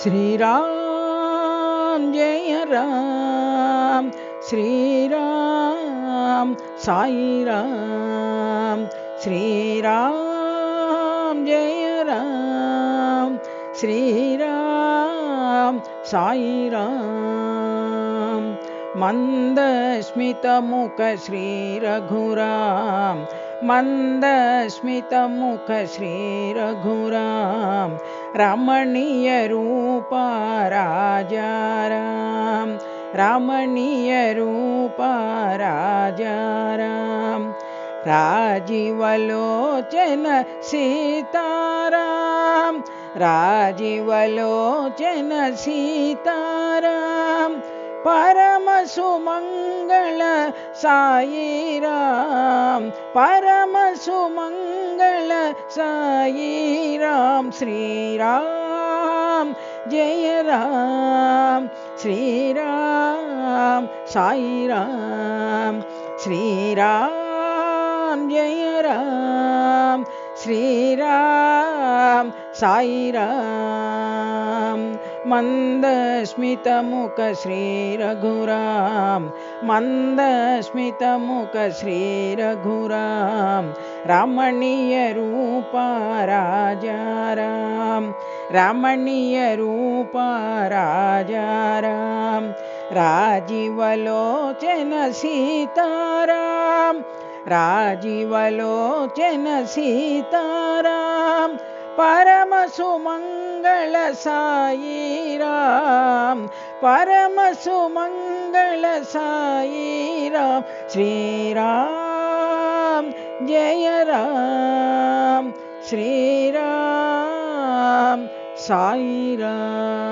श्री राम जय राम, श्री राम साई राम, श्री राम जय राम, श्री राम साई राम। मंदस्मित मुख श्री रघुराम, मंदस्मित मुख श्री रघुराम, रमणीय रूप राजा राम, रमणीय रूप राजा राम। राजीवलोचन सीताराम, राजीवलोचन सीताराम, परम सुमंगल साई राम, परम सुमंगल साई राम। श्री राम जय राम, श्री राम साई राम, श्री राम जय राम, श्री राम साई राम। मंदस्मित मुख श्री रघुराम, मंदस्मित मुख श्री रघुराम, रमणीय रूप राजा राम, रमणीय रूप राजा राम। राजीवलोचन सीताराम, राजीवलोचन सीताराम, परम सुमंगल साई राम, परम सुमंगल साई राम। श्री राम जय राम, श्री राम साई राम।